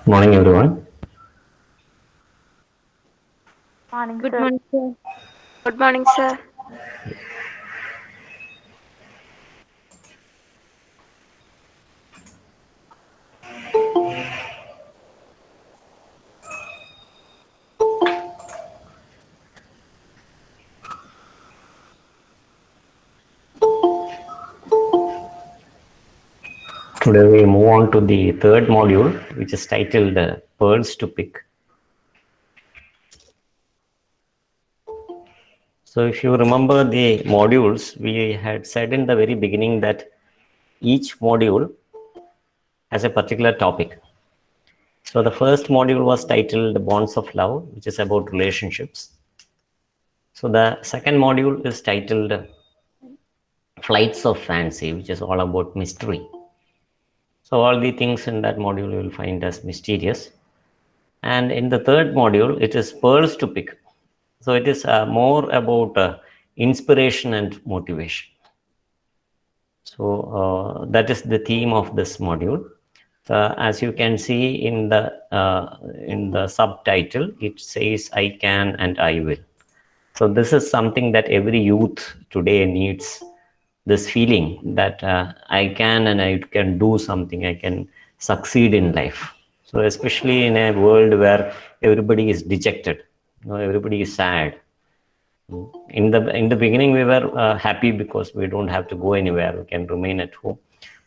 Morning, everyone. Morning, Good sir. morning, sir. Good morning, sir. Today we move on to the third module, which is titled Pearls to Pick. So, if you remember the modules, we had said in the very beginning that each module has a particular topic. So, the first module was titled Bonds of Love, which is about relationships. So, the second module is titled Flights of Fancy, which is all about mystery. So, all the things in that module you will find as mysterious. And in the third module, it is pearls to pick. So it is more about inspiration and motivation. So that is the theme of this module. As you can see in the subtitle, it says "I can and I will." So this is something that every youth today needs. This feeling that I can and I can do something. I can succeed in life. So especially in a world where everybody is dejected, everybody is sad. In the beginning we were happy because we don't have to go anywhere, we can remain at home.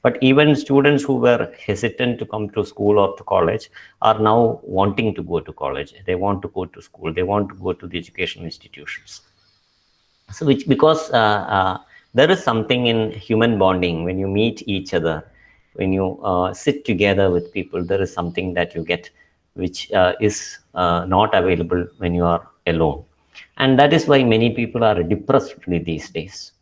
But even students who were hesitant to come to school or to college are now wanting to go to college, they want to go to school, they want to go to the educational institutions. So which because there is something in human bonding when you meet each other, when you sit together with people, there is something that you get which is not available when you are alone. And that is why many people are depressed these days,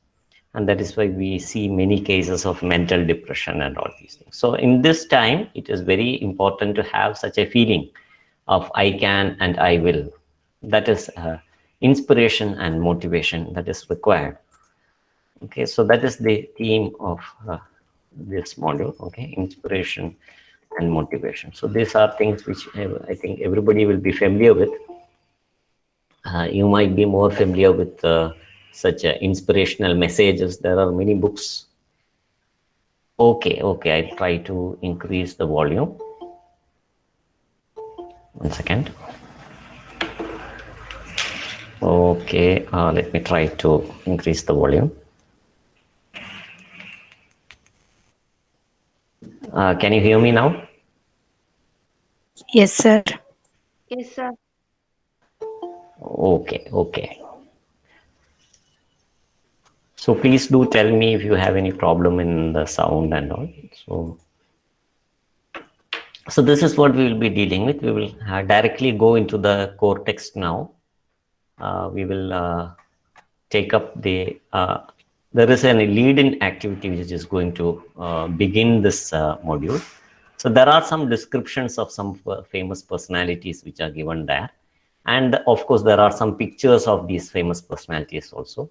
and that is why we see many cases of mental depression and all these things. So in this time it is very important to have such a feeling of I can and I will. That is inspiration and motivation that is required. Okay, so that is the theme of this module. Okay, inspiration and motivation. So these are things which I think everybody will be familiar with. You might be more familiar with such inspirational messages. There are many books. Okay, I'll try to increase the volume. 1 second. Okay, let me try to increase the volume. Can you hear me now? Yes, sir. Yes, sir. Okay. So please do tell me if you have any problem in the sound and all. So this is what we will be dealing with. We will directly go into the core text now. We will take up there is a lead-in activity which is going to begin this module. So there are some descriptions of some famous personalities which are given there. And of course, there are some pictures of these famous personalities also.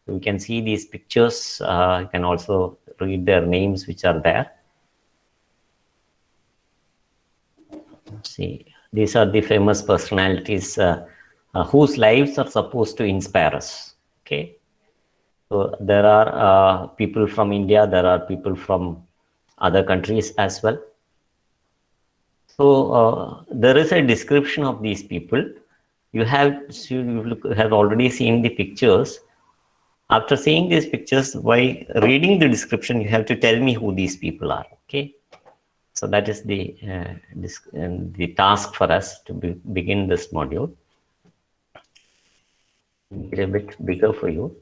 You can see these pictures. You can also read their names which are there. See, these are the famous personalities whose lives are supposed to inspire us. Okay, so there are people from India, there are people from other countries as well. So there is a description of these people. You have already seen the pictures. After seeing these pictures, by reading the description, you have to tell me who these people are. Okay. So that is the task for us to begin this module. Make it a bit bigger for you.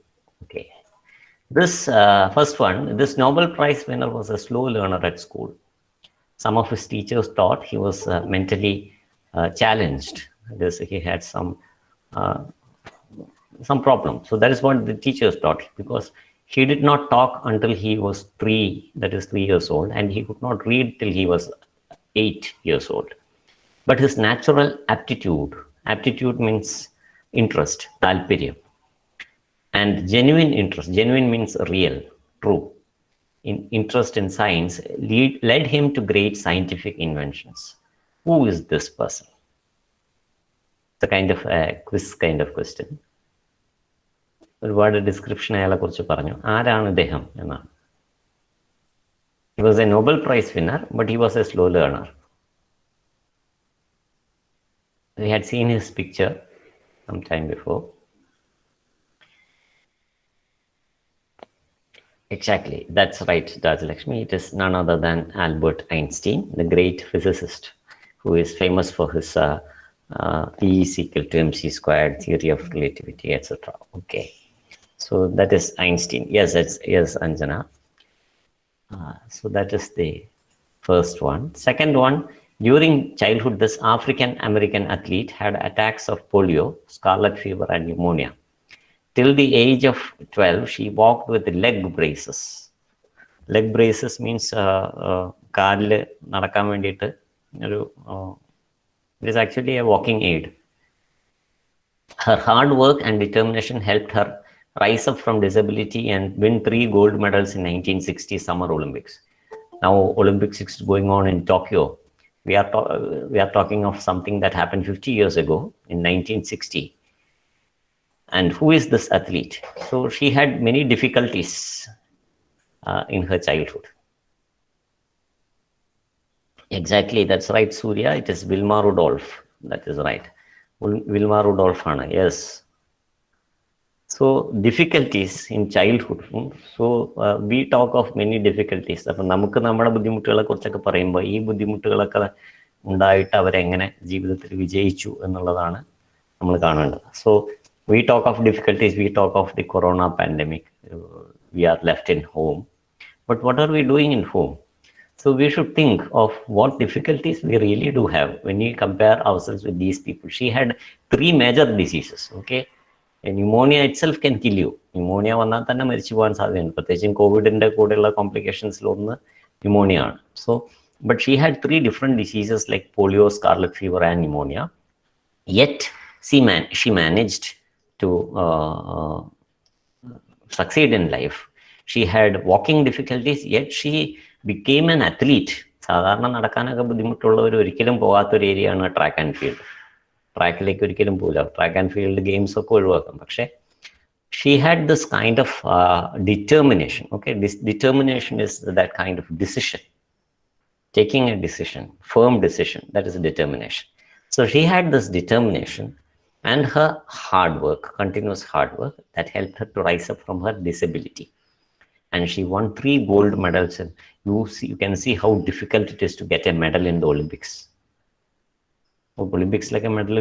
Okay. This first one, this Nobel Prize winner was a slow learner at school. Some of his teachers thought he was mentally challenged. He had uh, some problem. So that is what the teachers thought, because he did not talk until he was 3 years old, and he could not read till he was 8 years old. But his natural aptitude means interest, talpirium, and genuine interest. Genuine means real, true. Interest in science led him to great scientific inventions. Who is this person? It's a kind of a quiz kind of question. ഒരുപാട് description അയാളെ കുറിച്ച് പറഞ്ഞു. ആരാണ് ഇദ്ദേഹം എന്നാണ്. He was a Nobel Prize winner, but he was a slow learner. We had seen his picture some time before. Exactly, that's right, Rajlakshmi. It is none other than Albert Einstein, the great physicist, who is famous for his E is equal to mc squared, theory of relativity, etc. Okay, so that is Einstein. Yes, Anjana. So that is the first one. Second one, during childhood, this African American athlete had attacks of polio, scarlet fever, and pneumonia. Till the age of 12, she walked with leg braces. Leg braces means കാലിൽ നടക്കാൻ വേണ്ടിയിട്ട് ഒരു it is actually a walking aid. Her hard work and determination helped her rise up from disability and win 3 gold medals in 1960 Summer Olympics. Now Olympics is going on in Tokyo. We are talking of something that happened 50 years ago in 1960. And who is this athlete? So she had many difficulties in her childhood. Exactly, that's right, Surya. It is Wilma Rudolph. That is right. Wilma Rudolph, yes. So difficulties in childhood. So we talk of many difficulties. അപ്പോൾ നമുക്ക് നമ്മുടെ ബുദ്ധിമുട്ടുകളെ കുറിച്ചൊക്കെ പറയുമ്പോൾ ഈ ബുദ്ധിമുട്ടുകളൊക്കെ ഉണ്ടായിട്ട് അവരെങ്ങനെ ജീവിതത്തിൽ വിജയിച്ചു എന്നുള്ളതാണ് നമ്മൾ കാണേണ്ടത്. So we talk of difficulties, we talk of the corona pandemic, we are left in home. But what are we doing in home? So we should think of what difficulties we really do have when we compare ourselves with these people. She had 3 major diseases, okay? And pneumonia itself can kill you. Pneumonia വന്നാൽ തന്നെ മരിച്ചു പോകാൻ സാധ്യതയുണ്ട്. പ്രത്യേകിച്ചും കോവിഡിന്റെ കൂടെയുള്ള കോംപ്ലിക്കേഷൻസിലൊന്ന് pneumonia ആണ്. So, but she had 3 different diseases like polio, scarlet fever, and pneumonia. Yet she managed to succeed in life. She had walking difficulties, yet she became an athlete. സാധാരണ നടക്കാനൊക്കെ ബുദ്ധിമുട്ടുള്ളവർ ഒരിക്കലും പോകാത്തൊരു ഏരിയയാണ് ട്രാക്ക് ആൻഡ് ഫീൽഡ്. ട്രാക്കിലേക്ക് ഒരിക്കലും പോകില്ല. Track and field games ഒക്കെ ഒഴിവാക്കും. പക്ഷേ she had this kind of determination. Okay, this determination is that kind of decision. Taking a decision, firm decision, that is determination. So she had this determination and her hard work, continuous hard work, that helped her to rise up from her disability. And she won 3 gold medals. And you can see how difficult it is to get a medal in the Olympics. Olympics like a medal,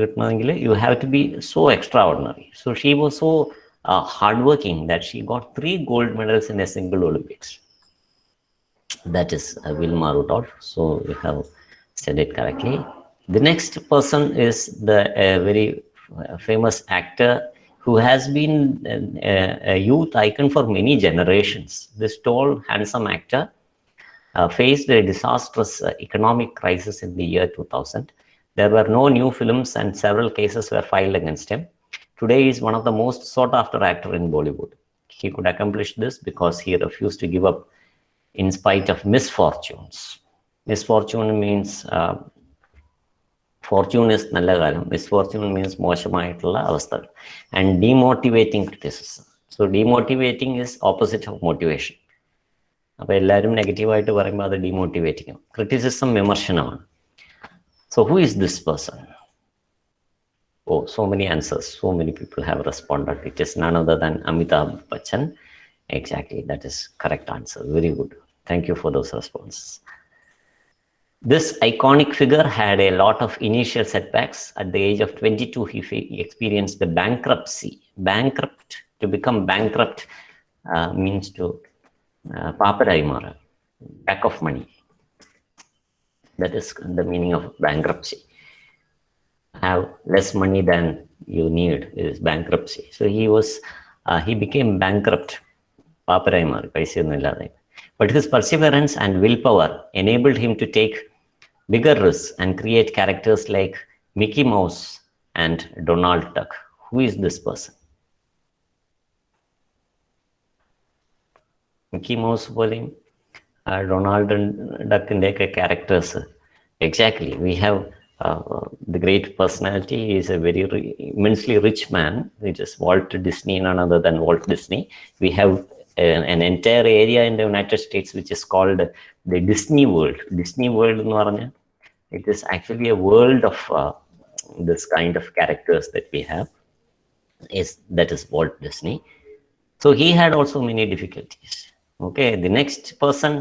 you have to be so extraordinary. So she was so hardworking that she got 3 gold medals in a single Olympics. That is Wilma Rudolph. So you have said it correctly. The next person is the very famous actor who has been a youth icon for many generations. This tall, handsome actor faced a disastrous economic crisis in the year 2000. There were no new films and several cases were filed against him. Today he is one of the most sought after actor in Bollywood. He could accomplish this because he refused to give up in spite of misfortunes. Misfortune means fortune is നല്ല കാലം, misfortune means മോശമായിട്ടുള്ള അവസ്ഥകൾ, and demotivating criticism. So demotivating is opposite of motivation. അപ്പോൾ എല്ലാവരും നെഗറ്റീവായിട്ട് പറയുമ്പോൾ അത് demotivating. Criticism വിമർശനമാണ്. So who is this person? Oh, so many answers. So many people have responded. It is none other than Amitabh Bachchan. Exactly, that is correct answer. Very good. Thank you for those responses. This iconic figure had a lot of initial setbacks. At the age of 22, he experienced the bankruptcy. Bankrupt, to become bankrupt means to paparai mara, lack of money. That is the meaning of bankruptcy. Have less money than you need is bankruptcy. So he became bankrupt. Paparai mara, paise onnu illade. But his perseverance and willpower enabled him to take bigger risks and create characters like Mickey Mouse and Donald Duck. Who is this person? Mickey Mouse പോലെയും Donald Duck characters. Exactly. We have the great personality is a very immensely rich man, which is Walt Disney, none other than Walt Disney. We have an entire area in the United States which is called the Disney World. Disney World, it is actually a world of this kind of characters that we have. That is Walt Disney. So he had also many difficulties. Okay, the next person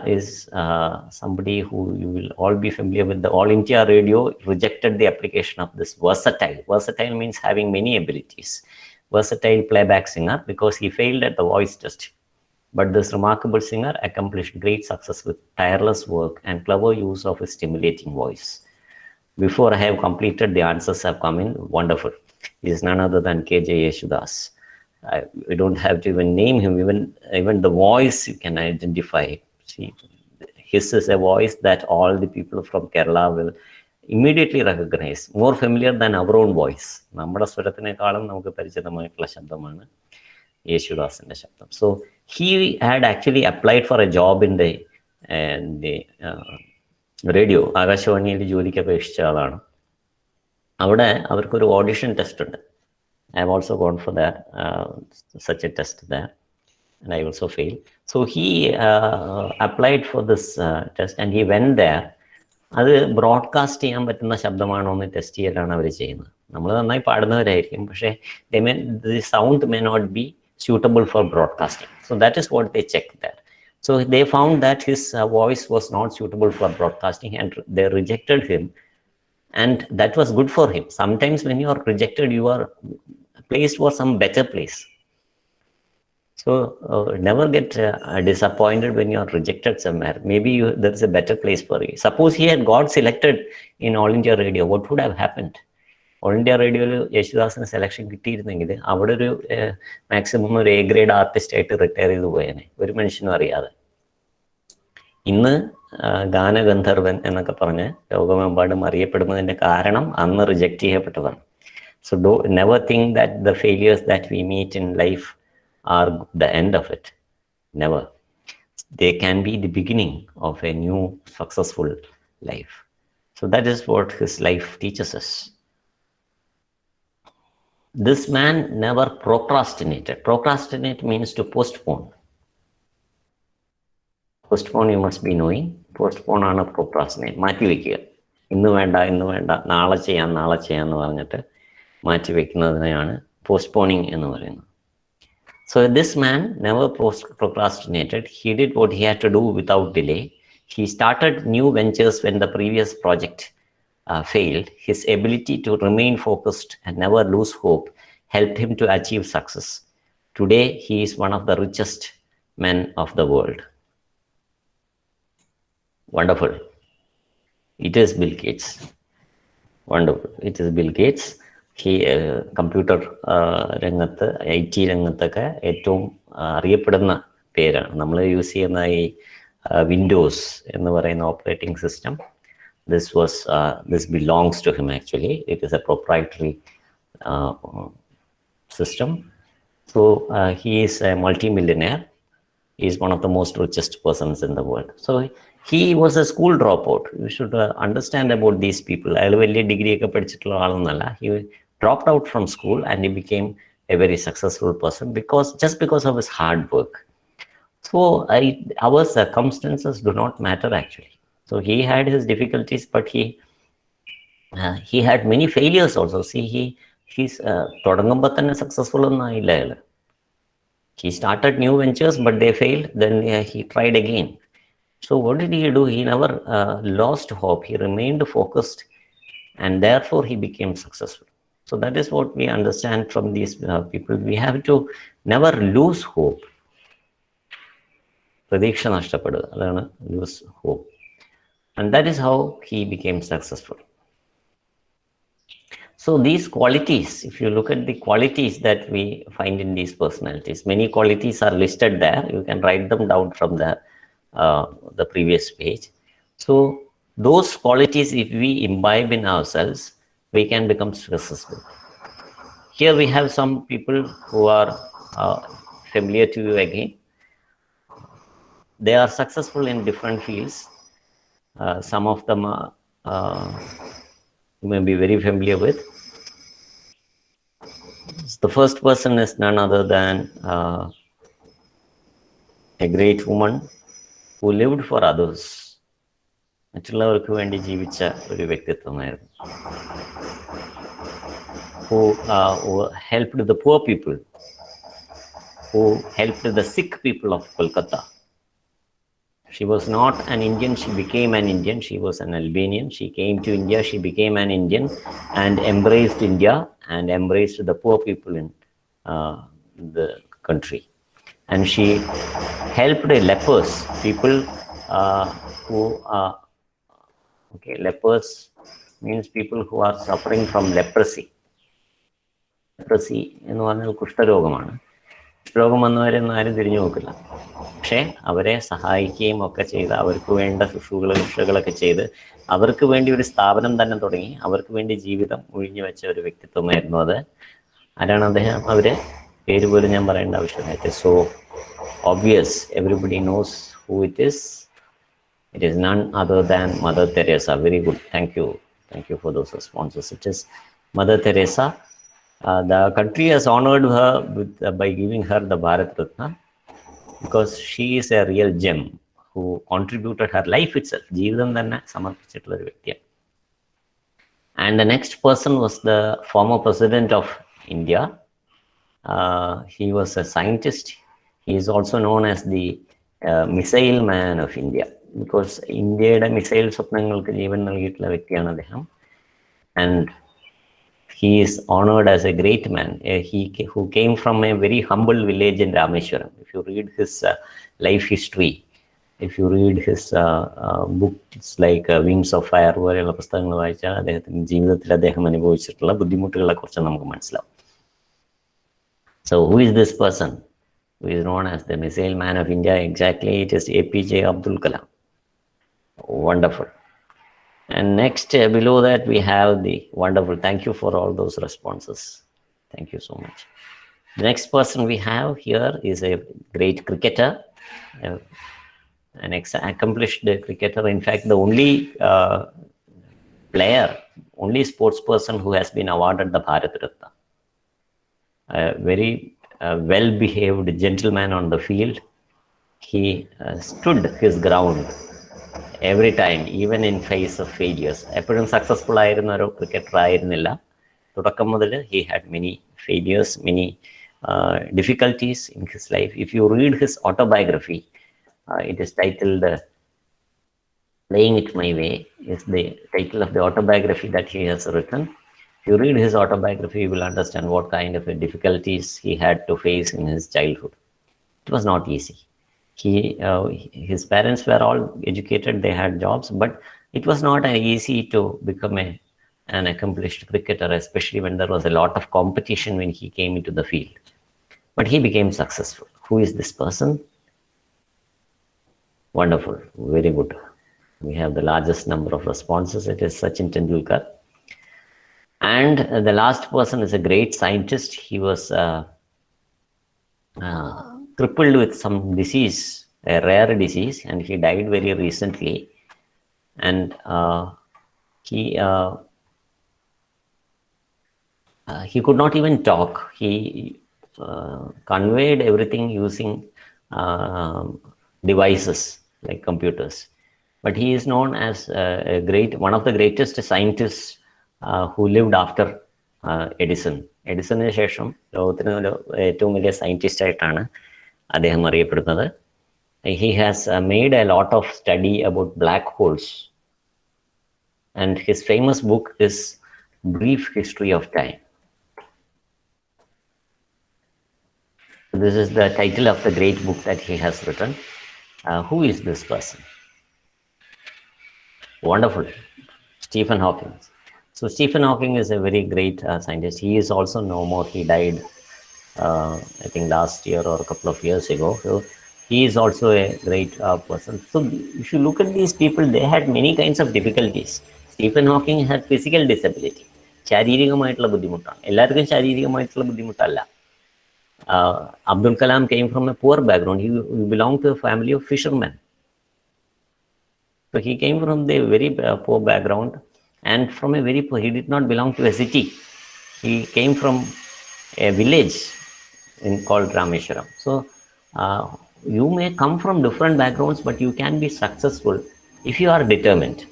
is somebody who you will all be familiar with. The All India Radio rejected the application of this versatile. Versatile means having many abilities. Versatile playback singer, because he failed at the voice test. But this remarkable singer accomplished great success with tireless work and clever use of his stimulating voice. Before I have completed, the answers have come in. Wonderful. He is none other than K.J. Yeshudas. We don't have to even name him. Even the voice you can identify. See, his is a voice that all the people from Kerala will immediately recognize. More familiar than our own voice. നമ്മുടെ സ്വരത്തിനേക്കാളും നമുക്ക് പരിചിതമായിട്ടുള്ള ശബ്ദമാണ് യേശുദാസിന്റെ ശബ്ദം. So he had actually applied for a job in the radio, ആകാശവാണിയിൽ ജോലിക്ക് അപേക്ഷിച്ച ആളാണ്. അവിടെ അവർക്കൊരു ഓഡിഷൻ ടെസ്റ്റ് ഉണ്ട്. I have also gone for that, such a test there, and I also failed. So he applied for this test and he went there. അത് broadcast ചെയ്യാൻ പറ്റുന്ന ശബ്ദമാണോ എന്ന് ടെസ്റ്റ് ചെയ്യലാണ് അവർ ചെയ്യുന്നത്. നമ്മൾ നന്നായി പാടുന്നവരായിരിക്കും, പക്ഷേ the sound may not be suitable for broadcasting. So that is what they checked there. So they found that his voice was not suitable for broadcasting and they rejected him. And that was good for him. Sometimes when you are rejected, you are placed for some better place. So never get disappointed when you are rejected somewhere. Maybe there is a better place for you. Suppose he had got selected in All India Radio, what would have happened? All India Radio യേശുദാസിന് selection കിട്ടിയിരുന്നെങ്കിൽ അവിടെ ഒരു maximum ഒരു A grade artist ആയിട്ട് retire ചെയ്ത് പോയേനെ, ഒരു മനുഷ്യനും അറിയാതെ. ഇന്ന് ഗാനഗന്ധർവൻ എന്നൊക്കെ പറഞ്ഞ് ലോകമെമ്പാടും അറിയപ്പെടുന്നതിന്റെ കാരണം അന്ന് reject ചെയ്യപ്പെട്ടതാണ്. So never think that the failures that we meet in life are the end of it. Never. They can be the beginning of a new successful life. So that is what his life teaches us. This man never procrastinated. Procrastinate means to postpone. Postpone you must be knowing. Postpone ആണ് procrastinate. മാറ്റി വയ്ക്കുക. ഇന്ന് വേണ്ട, നാളെ ചെയ്യാന്ന് പറഞ്ഞിട്ട് മാറ്റി വയ്ക്കുന്നതിനെയാണ് postponing എന്ന് പറയുന്നത്. So this man never procrastinated. He did what he had to do without delay. He started new ventures when the previous project failed. His ability to remain focused and never lose hope helped him to achieve success. Today, he is one of the richest men of the world. Wonderful. It is Bill Gates. Wonderful. It is Bill Gates. Computer രംഗത്ത്, IT രംഗത്തൊക്കെ ഏറ്റവും അറിയപ്പെടുന്ന പേരാണ്. നമ്മൾ use ചെയ്യുന്ന ഈ Windows എന്ന് പറയുന്ന operating system, this belongs to him actually. It is a proprietary system. So he is a multi-millionaire. He is one of the most richest persons in the world. So he was a school dropout. You should understand about these people. അയാൾ വലിയ degree ഒക്കെ പഠിച്ചിട്ടുള്ള ആളൊന്നല്ല. He dropped out from school and he became a very successful person just because of his hard work. So our circumstances do not matter actually. So he had his difficulties, but he had many failures also. See, he's തുടങ്ങുമ്പോൾ തന്നെ successful ഒന്നും ആയില്ല അയാൾ. He started new ventures, but they failed. Then he tried again. So what did he do? He never lost hope. He remained focused, and therefore he became successful. So that is what we understand from these people. We have to never lose hope. പ്രതീക്ഷ നഷ്ടപ്പെടുക, അതാണ് lose hope. And that is how he became successful. So these qualities, if you look at the qualities that we find in these personalities, many qualities are listed there. You can write them down from the previous page. So those qualities, if we imbibe in ourselves, we can become successful. Here we have some people who are familiar to you again. They are successful in different fields. Some of them you may be very familiar with. The first person is none other than a great woman who lived for others. മറ്റുള്ളവർക്ക് വേണ്ടി ജീവിച്ച ഒരു വ്യക്തിത്വമായിരുന്നു. Who helped the poor people, who helped the sick people of Kolkata. She was not an Indian, she became an Indian. She was an Albanian. She came to India, she became an Indian and embraced India and embraced the poor people in the country. And she helped lepers, people who are, okay, lepers means people who are suffering from leprosy. Leprosy എന്ന് പറഞ്ഞാൽ കുഷ്ഠരോഗമാണ്. കുഷ്ഠരോഗം വന്നവരെയൊന്നും ആരും തിരിഞ്ഞു നോക്കില്ല. പക്ഷേ അവരെ സഹായിക്കുകയും ഒക്കെ ചെയ്ത് അവർക്ക് വേണ്ട ശുശ്രൂഷകളൊക്കെ ചെയ്ത് അവർക്ക് വേണ്ടി ഒരു സ്ഥാപനം തന്നെ തുടങ്ങി അവർക്ക് വേണ്ടി ജീവിതം ഒഴിഞ്ഞു വെച്ച ഒരു വ്യക്തിത്വമായിരുന്നു അത്. ആരാണ് അദ്ദേഹം? അവരെ പേര് പോലും ഞാൻ പറയേണ്ട ആവശ്യമില്ല. It is so obvious, everybody knows who it is. It is none other than Mother Teresa. Very good, thank you for those responses. It is Mother Teresa. The country has honored her by giving her the Bharat Ratna because she is a real gem who contributed her life itself. ജീവിതം തന്നെ സമർപ്പിച്ചിട്ടുള്ള ഒരു വ്യക്തിയാണ്. And the next person was the former president of India. He was a scientist. He is also known as the missile man of India because ഇന്ത്യയുടെ missile സ്വപ്നങ്ങൾക്ക് ജീവൻ നൽകിയിട്ടുള്ള വ്യക്തിയാണ് അദ്ദേഹം. And he is honored as a great man. He who came from a very humble village in Rameshwaram. If you read his life history, if you read his books like Wings of Fire പോലെയുള്ള പുസ്തകങ്ങൾ വായിച്ചാൽ അദ്ദേഹത്തിൻ്റെ ജീവിതത്തിൽ അദ്ദേഹം അനുഭവിച്ചിട്ടുള്ള ബുദ്ധിമുട്ടുകളെ കുറിച്ച് നമുക്ക് മനസ്സിലാവും. So who is this person who is known as the missile man of India? Exactly, it is APJ Abdul Kalam. Wonderful. And next, below that, we have the wonderful, thank you for all those responses. Thank you so much. The next person we have here is a great cricketer, an accomplished cricketer. In fact, the only player, only sports person who has been awarded the Bharat Ratna. A very well-behaved gentleman on the field. He stood his ground every time, even in face of failures. എപ്പോഴും successful ആയിരുന്ന ഒരു cricketer ആയിരുന്നില്ല. തുടക്കം മുതൽ he had many failures, many difficulties in his life. If you read his autobiography, it is titled Playing It My Way is the title of the autobiography that he has written. If you read his autobiography, you will understand what kind of difficulties he had to face in his childhood. It was not easy. His parents were all educated, they had jobs, but it was not easy to become an accomplished cricketer, especially when there was a lot of competition when he came into the field. But he became successful. Who is this person? Wonderful, very good. We have the largest number of responses. It is Sachin Tendulkar. And the last person is a great scientist. He was crippled with some disease, a rare disease, and he died very recently. And he could not even talk. He conveyed everything using devices like computers. But he is known as one of the greatest scientists who lived after Edison. എഡിസണിന് ശേഷം ലോകത്തിന് ഏറ്റവും വലിയ scientist ആയിട്ടാണ് അദ്ദേഹം അറിയപ്പെടുന്നത്. He has made a lot of study about black holes, and his famous book is Brief History of Time. This is the title of the great book that he has written. Who is this person? Wonderful, Stephen Hawking. So Stephen Hawking is a very great scientist. He is also no more. He died, I think, last year or a couple of years ago. So he is also a great person. So if you look at these people, they had many kinds of difficulties. Stephen Hawking had physical disability. ശാരീരികമായിട്ടുള്ള ബുദ്ധിമുട്ടാണ്. എല്ലാവർക്കും ശാരീരികമായിട്ടുള്ള ബുദ്ധിമുട്ടല്ല. Abdul Kalam came from a poor background. He belonged to a family of fishermen. So he came from the very poor background, and from a very poor, he did not belong to a city. He came from a village called Rameshwaram. So you may come from different backgrounds, but you can be successful if you are determined,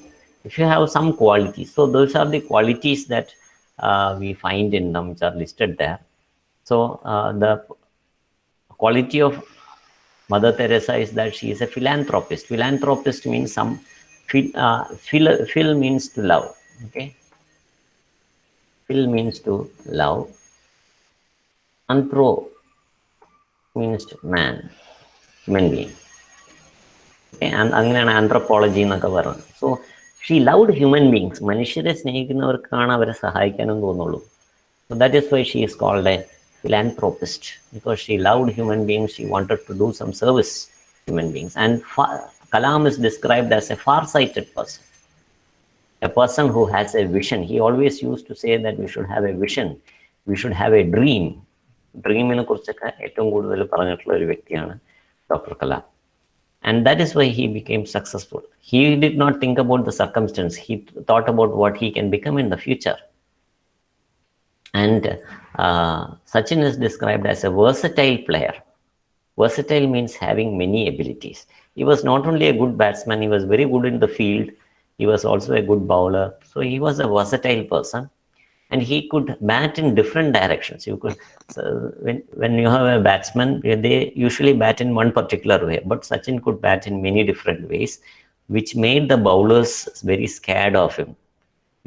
if you have some qualities. So those are the qualities that we find in them, which are listed there. So the quality of Mother Teresa is that she is a philanthropist. Philanthropist means some phil means to love. Okay, phil means to love. Anthro means man, human being. Okay, and അങ്ങനെയാണ് anthropology എന്നൊക്കെ പറയുന്നത്. So she loved human beings. മനുഷ്യരെ സ്നേഹിക്കുന്നവർക്കാണ് അവരെ സഹായിക്കാനും തോന്നുള്ളൂ. So that is why she is called a philanthropist, because she loved human beings. She wanted to do some service to human beings. And Kalam is described as a far-sighted person, a person who has a vision. He always used to say that we should have a vision, we should have a dream. ഡ്രീമിനെ കുറിച്ചൊക്കെ ഏറ്റവും കൂടുതൽ പറഞ്ഞിട്ടുള്ള ഒരു വ്യക്തിയാണ് doctor Kalam. And that is why he became successful. He did not think about the circumstance. He thought about what he can become in the future. And Sachin is described as a versatile player. Versatile means having many abilities. He was not only a good batsman, he was very good in the field. He was also a good bowler. So he was a versatile person. And he could bat in different directions. You could, so when you have a batsman, they usually bat in one particular way, but Sachin could bat in many different ways, which made the bowlers very scared of him.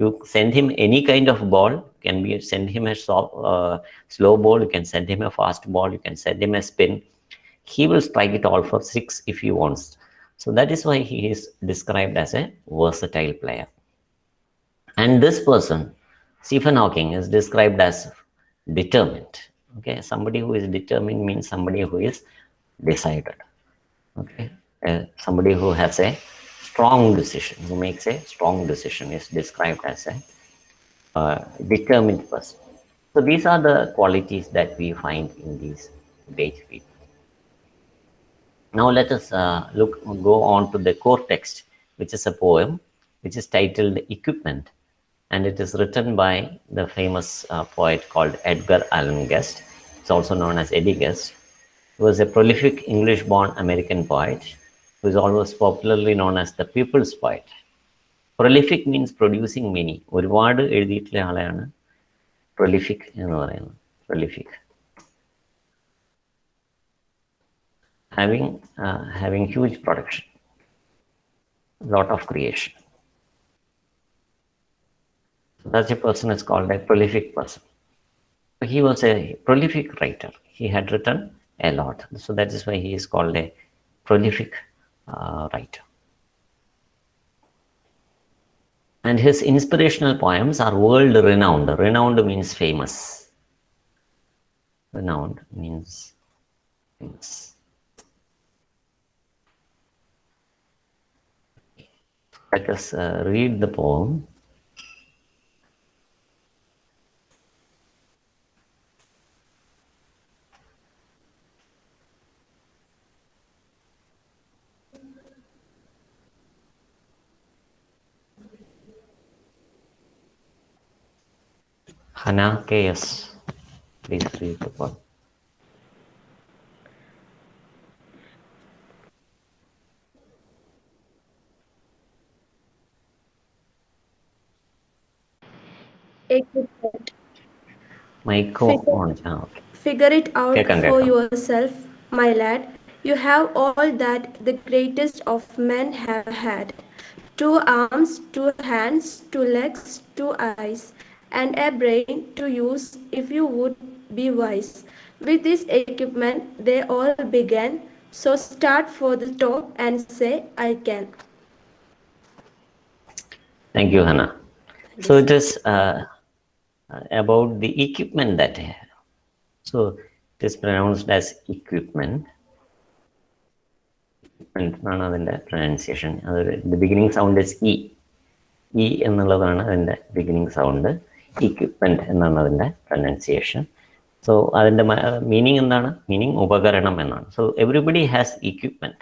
You send him any kind of ball, can be send him a slow ball, you can send him a fast ball, you can send him a spin. He will strike it all for 6 if he wants. So that is why he is described as a versatile player. And this person, Stephen Hawking, is described as determined. Okay, somebody who is determined means somebody who is decided. Okay, somebody who has a strong decision, who makes a strong decision, is described as a determined person. So these are the qualities that we find in these great people. Now let us go on to the core text, which is a poem, which is titled Equipment. And it is written by the famous poet called Edgar Allan Guest. It's also known as Eddie Guest. He was a prolific English-born American poet who is almost popularly known as the people's poet. Prolific means producing many. ഒരുപാട് എഴുതിയിട്ടുള്ള ആളെയാണ് prolific എന്ന് പറയുന്നത്. Prolific. Having huge production, lot of creation. Such a person is called a prolific person. He was a prolific writer. He had written a lot. So that is why he is called a prolific writer. And his inspirational poems are world renowned. Renowned means famous. Renowned means famous. Let us read the poem. Hannah K.S. Please read the poem. Equipment. Micro on. Okay. Figure it out കേൾക്കാം. for yourself, my lad. You have all that the greatest of men have had: 2 arms, 2 hands, 2 legs, 2 eyes, and a brain to use if you would be wise. With this equipment they all began, so start for the top and say, I can. Thank you, Hannah. So it is about the equipment that I have. So it is pronounced as equipment. എന്നാണ് അതിൻ്റെ pronunciation. അത് the beginning sound is E. E എന്നുള്ളതാണ് അതിൻ്റെ beginning sound. Equipment എന്നാണ് അതിൻ്റെ pronunciation. So അതിൻ്റെ meaning എന്താണ്? Meaning ഉപകരണം എന്നാണ്. So everybody has equipment.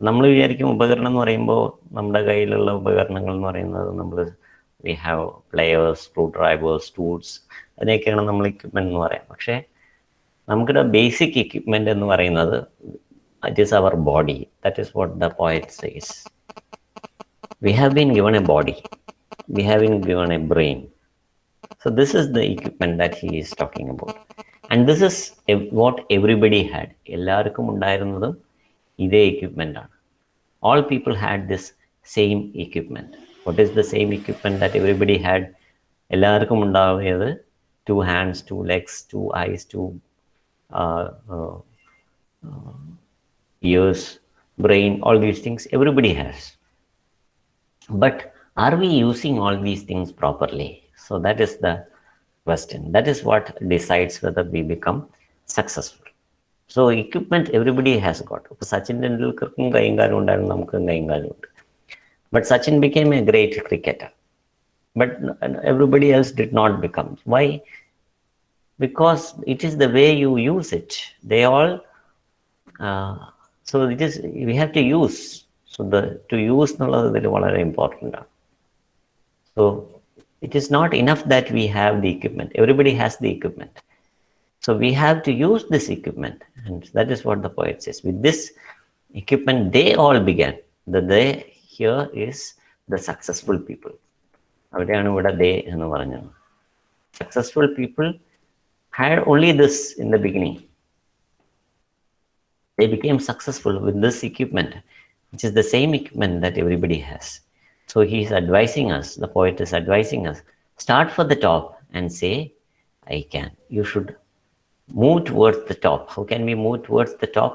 നമ്മൾ വിചാരിക്കും ഉപകരണം എന്ന് പറയുമ്പോൾ നമ്മുടെ കയ്യിലുള്ള ഉപകരണങ്ങൾ എന്ന് പറയുന്നത് നമ്മൾ we have pliers, screwdrivers, tools. അതിനെയൊക്കെയാണ് നമ്മൾ equipment എന്ന് പറയാം. പക്ഷേ നമുക്കൊരു ബേസിക് equipment എന്ന് പറയുന്നത് it is our body. That is what the poet says. We have been given a body. We have been given a brain. So this is the equipment that he is talking about. And this is what everybody had. എല്ലാവർക്കും ഉണ്ടായിരുന്നതും ഇതേ equipment ആണ്. All people had this same equipment. What is the same equipment that everybody had? എല്ലാവർക്കും ഉണ്ടായത് 2 hands, 2 legs, 2 eyes, 2 ears, brain, all these things everybody has. But are we using all these things properly? So that is the question. That is what decides whether we become successful. So equipment everybody has got. Sachin Tendulkarkum kayum kaalum undairunnu, namukkum kayum kaalum undu. But Sachin became a great cricketer. But everybody else did not become. Why? Because it is the way you use it. They all so it is, we have to use. So to use ennallathu very important. So it is not enough that we have the equipment. Everybody has the equipment. So we have to use this equipment. And that is what the poet says. With this equipment, they all began. The they here is the successful people. അവിടെയാണ് ഇവിടെ they എന്ന് പറഞ്ഞത്. Successful people had only this in the beginning. They became successful with this equipment, which is the same equipment that everybody has. So he is advising us, the poet is advising us, start for the top and say, I can. You should move towards the top. How can we move towards the top?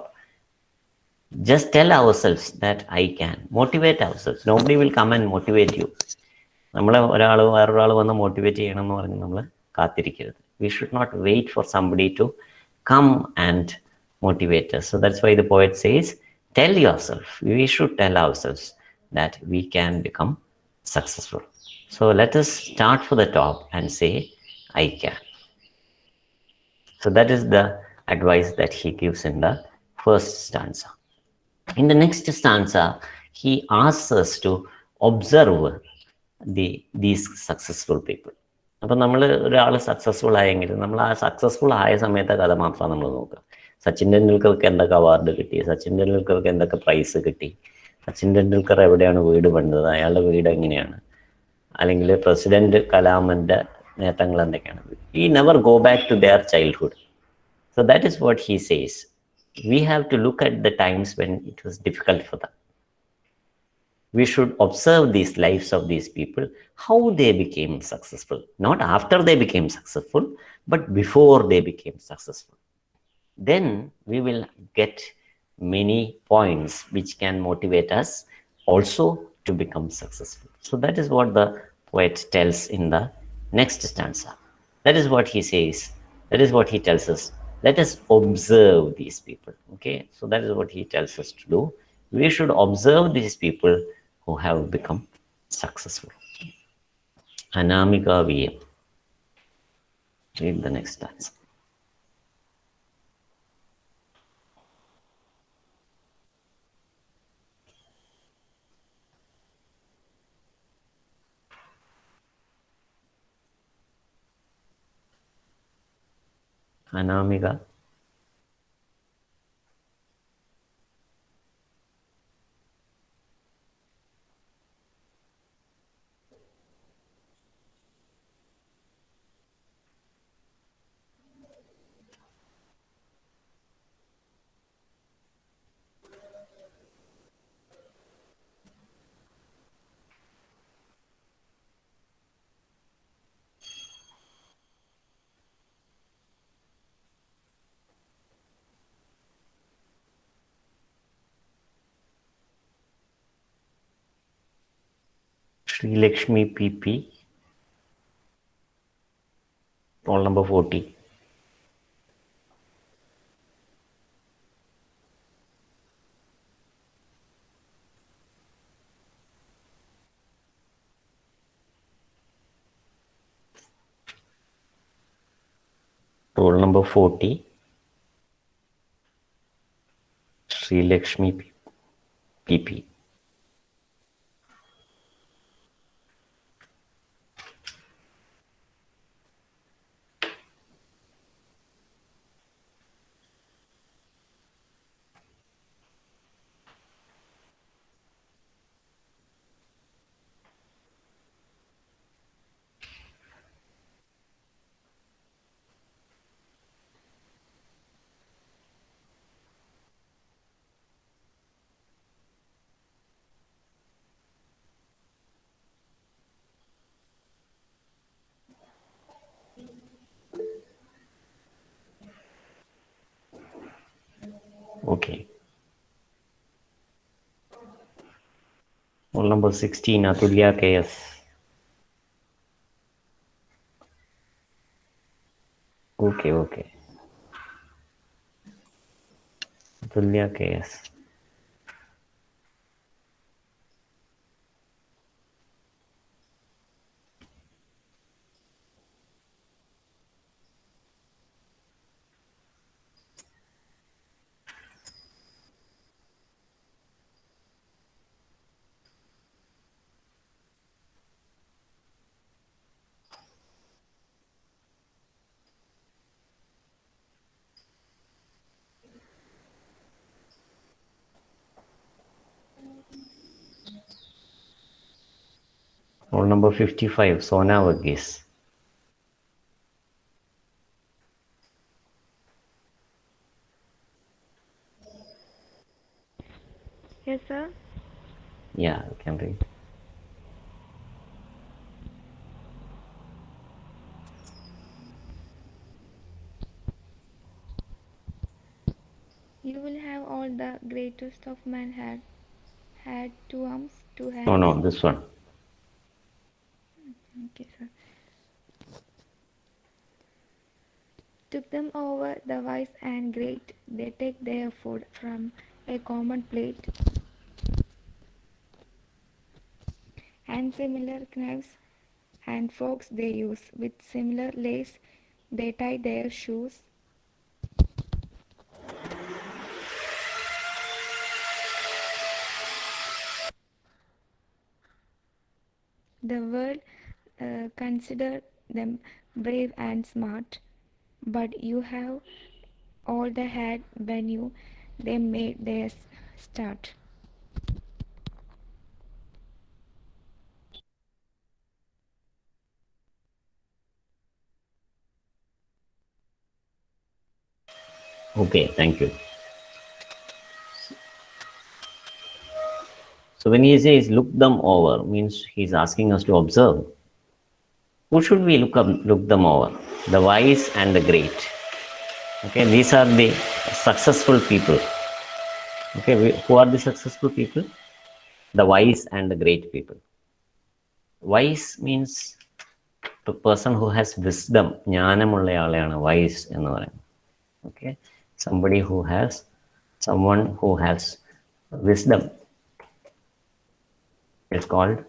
Just tell ourselves that I can. Motivate ourselves. Nobody will come and motivate you. നമ്മളെ വേറൊരാൾ വന്ന് motivate ചെയ്യണം എന്ന് പറഞ്ഞ് നമ്മൾ കാത്തിരിക്കരുത്. We should not wait for somebody to come and motivate us. So that's why the poet says, tell yourself, we should tell ourselves that we can become successful. So let us start for the top and say, I can. So that is the advice that he gives in the first stanza. In the next stanza, he asks us to observe these successful people. അപ്പം നമ്മൾ ഒരാൾ successful ആയെങ്കിൽ നമ്മൾ ആ successful ആയ സമയത്തെ കഥ മാത്രമാണ് നമ്മൾ നോക്കുക. സച്ചിൻ ടെണ്ടുൽക്കർക്ക് എന്തൊക്കെ അവാർഡ് കിട്ടി, സച്ചിൻ ടെണ്ടുൽക്കർക്ക് എന്തൊക്കെ പ്രൈസ് കിട്ടി, സച്ചിൻ ടെണ്ടുൽക്കർ എവിടെയാണ് വീട് പണിതത്, അയാളുടെ വീട് എങ്ങനെയാണ്, അല്ലെങ്കിൽ പ്രസിഡന്റ് കലാമിൻ്റെ നേട്ടങ്ങൾ എന്തൊക്കെയാണ്. We never go back to their childhood. So that is what he says. We have to look at the times when it was difficult for them. We should observe these lives of these people, how they became successful. Not after they became successful, but before they became successful. Then we will get many points which can motivate us also to become successful. So that is what the poet tells in the next stanza. That is what he says. That is what he tells us. Let us observe these people. Okay, so that is what he tells us to do. We should observe these people who have become successful. Anamika VM. Read the next stanza. Anamika. Sri Lakshmi PP, roll number 40. Roll number 40. Sri Lakshmi PP. Okay. Roll number 16, Atulya KS. Okay. Atulya KS. Roll number 55, Sona Varghese. Yes, sir. Yeah, you can read. You will have all the greatest of man had 2 arms, 2 hands. No, this one. Okay, sir. Took them over the wise and great. They take their food from a common plate. And similar knives and forks they use. With similar lace they tie their shoes. The world consider them brave and smart, but you have all they had when they made their start. Okay, thank you. So when he says look them over, means he's asking us to observe. Who should we look them over? The wise and the great. Okay, these are the successful people. Okay, who are the successful people? The wise and the great people. Wise means the person who has wisdom. ജ്ഞാനമുള്ള ആളെയാണ് wise എന്ന് പറയുന്നത്. Okay, someone who has wisdom is called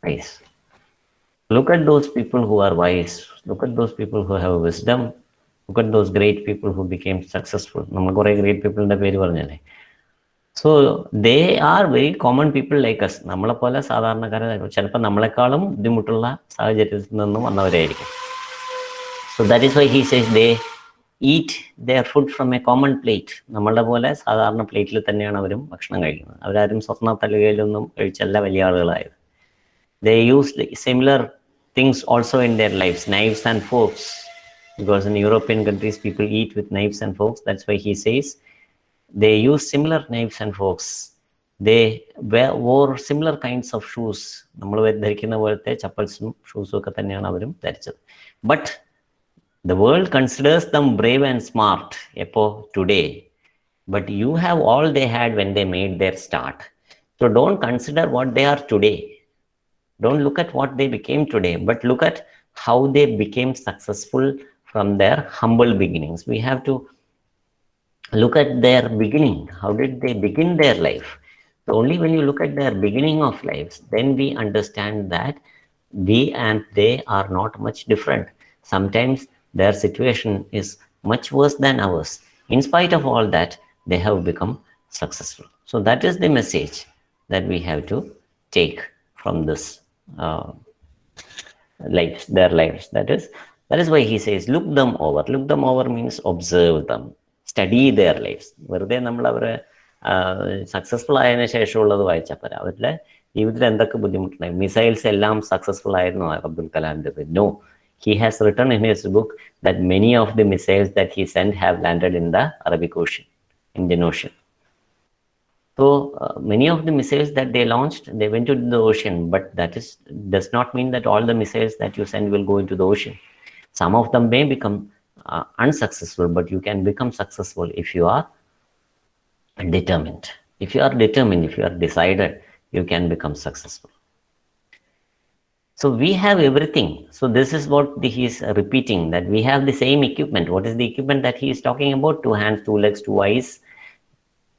wise. Look at those people who are wise. Look at those people who have wisdom. Look at those great people who became successful. നമ്മൾ കുറേ great people പേര് പറഞ്ഞല്ലേ. So they are very common people like us. നമ്മളെപ്പോലെ സാധാരണക്കാരാണ്. ചിലപ്പോൾ നമ്മളെക്കാളും ബുദ്ധിമുട്ടുള്ള സാഹചര്യത്തിൽ നിന്നും വന്നവരായിരിക്കും. So that is why he says they eat their food from a common plate. നമ്മളുടെ പോലെ സാധാരണ പ്ലേറ്റിൽ തന്നെയാണ് അവരും ഭക്ഷണം കഴിക്കുന്നത്. അവരാരും സ്വർണ്ണ തലികയിലൊന്നും കഴിച്ചല്ല വലിയ ആളുകളായത്. They use similar things also in their lives, knives and forks, because in European countries people eat with knives and forks. That's why he says they use similar knives and forks. They wore similar kinds of shoes. നമ്മൾ ധരിക്കുന്ന പോലത്തെ ചപ്പൽസും ഷൂസും ഒക്കെ തന്നെയാണ് അവരും ധരിച്ചത്. But the world considers them brave and smart today. But you have all they had when they made their start. So don't consider what they are today. Don't look at what they became today, but look at how they became successful from their humble beginnings. We have to look at their beginning. How did they begin their life? So only when you look at their beginning of lives, then we understand that we and they are not much different. Sometimes their situation is much worse than ours. In spite of all that, they have become successful. So that is the message that we have to take from this their lives. That is why he says look them over. Look them over means observe them, study their lives. വെറുതെ നമ്മൾ അവരെ successful ആയതിനു ശേഷമുള്ളത് വായിച്ചാൽ പോരാ. അവരുടെ ജീവിതത്തിൽ എന്തൊക്കെ ബുദ്ധിമുട്ടുണ്ടായി. Missiles എല്ലാം സക്സസ്ഫുൾ ആയിരുന്നു അബ്ദുൽ കലാമിൻ്റെ. No, he has written in his book that many of the missiles that he sent have landed in the Arabic Ocean, Indian Ocean. So many of the missiles that they launched, they went into the ocean, but does not mean that all the missiles that you send will go into the ocean. Some of them may become unsuccessful, but you can become successful if you are determined. If you are determined, if you are decided, you can become successful. So we have everything. So this is what he is repeating, that we have the same equipment. What is the equipment that he is talking about? 2 hands, 2 legs, 2 eyes,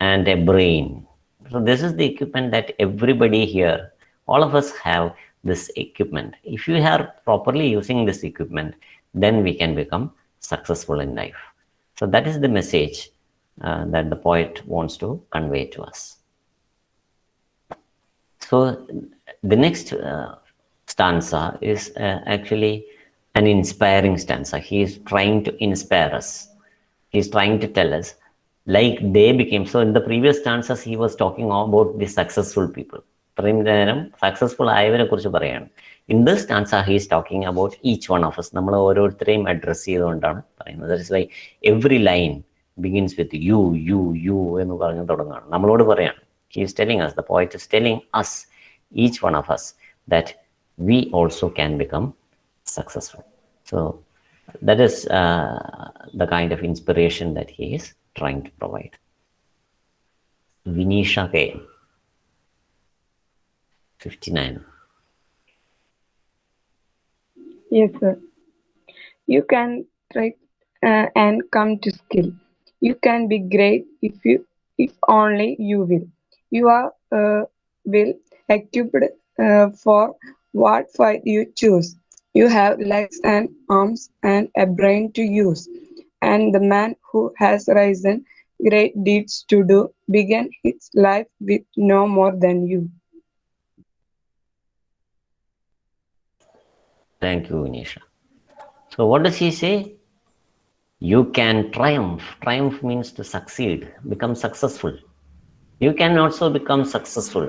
and a brain. So this is the equipment that everybody here, all of us have this equipment. If you are properly using this equipment, then we can become successful in life. So that is the message that the poet wants to convey to us. So the next stanza is actually an inspiring stanza. He is trying to inspire us. He is trying to tell us, like they became. So in the previous stanzas, he was talking about the successful people. Successful ആയവരെ കുറിച്ച് പറയാണ്. In this stanza, he is talking about each one of us. നമ്മൾ ഓരോരുത്തരെയും address ചെയ്തുകൊണ്ടാണ് പറയുന്നത്. That is why every line begins with you എന്ന് പറഞ്ഞ് തുടങ്ങുകയാണ്. നമ്മളോട് പറയാണ്. He is telling us, the poet is telling us, each one of us, that we also can become successful. So that is the kind of inspiration that he is trying to provide. Vinisha K. 59. Yes, sir. You can try and come to skill. You can be great if only you will. You are will equipped for what fight you choose. You have legs and arms and a brain to use. And the man who has risen great deeds to do began his life with no more than you. Thank you, Vinisha. So what does he say? You can triumph. Triumph means to succeed, become successful. You can also become successful.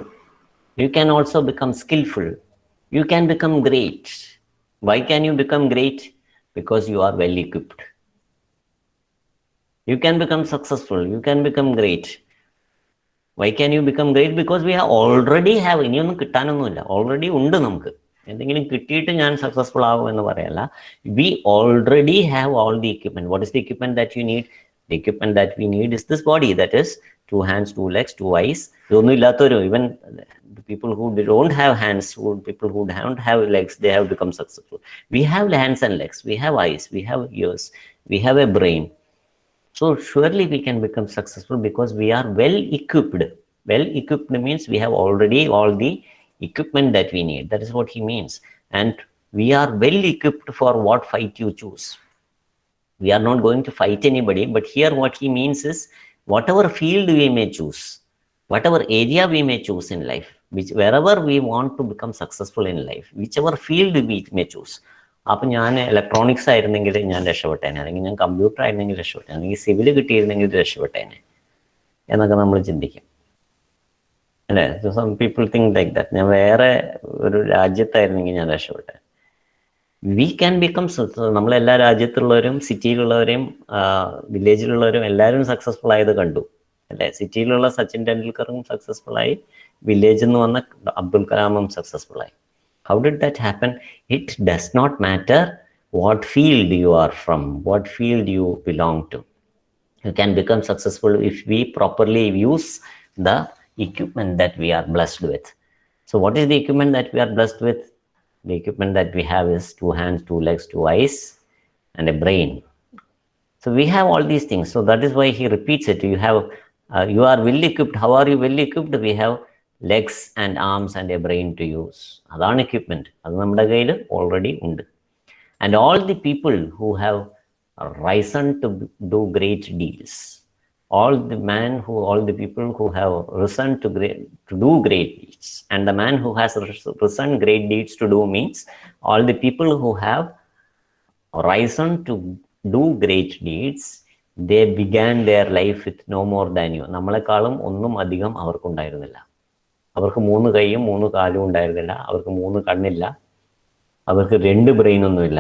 You can also become skillful. You can become great. Why can you become great? Because you are well equipped. You can become successful. You can become great. Why can you become great? Because we already have. ഇനിയൊന്നും കിട്ടാനൊന്നുമില്ല. Already ഉണ്ട് നമുക്ക്. എന്തെങ്കിലും കിട്ടിയിട്ട് ഞാൻ successful ആകും എന്ന് പറയല്ല. We already have all the equipment. What is the equipment that you need? The equipment that we need is this body. That is 2 hands, 2 legs, 2 eyes. ഇതൊന്നും ഇല്ലാത്തവരും, even the people who don't have hands, people who don't have legs, they have become successful. We have hands and legs. We have eyes. We have ears. We have a brain. So surely we can become successful because we are well equipped. Well equipped means we have already all the equipment that we need. That is what he means. And we are well equipped for what fight you choose. We are not going to fight anybody, but here what he means is whatever field we may choose, whatever area we may choose in life, wherever we want to become successful in life, whichever field we may choose. അപ്പം ഞാൻ electronics ആയിരുന്നെങ്കിൽ ഞാൻ രക്ഷപ്പെട്ടേനെ, അല്ലെങ്കിൽ ഞാൻ computer ആയിരുന്നെങ്കിൽ രക്ഷപ്പെട്ടേനെ, അല്ലെങ്കിൽ civil കിട്ടിയിരുന്നെങ്കിൽ രക്ഷപ്പെട്ടേനെ എന്നൊക്കെ നമ്മൾ ചിന്തിക്കും അല്ലേ. Some people think like that. ഞാൻ വേറെ ഒരു രാജ്യത്തായിരുന്നെങ്കിൽ ഞാൻ രക്ഷപ്പെട്ടെ. വി ക്യാൻ ബിക്കം, നമ്മളെല്ലാ രാജ്യത്തുള്ളവരും സിറ്റിയിലുള്ളവരെയും വില്ലേജിലുള്ളവരും എല്ലാവരും സക്സസ്ഫുൾ ആയത് കണ്ടു അല്ലേ. സിറ്റിയിലുള്ള സച്ചിൻ ടെണ്ടുൽക്കറും സക്സസ്ഫുൾ ആയി, വില്ലേജിൽ നിന്ന് വന്ന അബ്ദുൽ കലാമും സക്സസ്ഫുൾ ആയി. How did that happen? It does not matter what field you are from, what field you belong to. You can become successful if we properly use the equipment that we are blessed with. So what is the equipment that we are blessed with? The equipment that we have is 2 hands, 2 legs, 2 eyes, and a brain. So we have all these things. So that is why he repeats it. You are well equipped. How are you well equipped? We have legs and arms and a brain to use. അതാണ് equipment. അത് നമ്മുടെ കയ്യിൽ already ഉണ്ട്. And all the people who have risen to do great deeds, all the people who have risen to do great deeds, and the man who has risen great deeds to do means all the people who have risen to do great deeds, they began their life with no more than you. നമ്മളെക്കാളും ഒന്നും അധികം അവർക്കുണ്ടായിരുന്നില്ല. അവർക്ക് 3 കൈയും 3 കാലും ഉണ്ടായിരുന്നില്ല, അവർക്ക് 3 കണ്ണില്ല, അവർക്ക് 2 ബ്രെയിനൊന്നുമില്ല.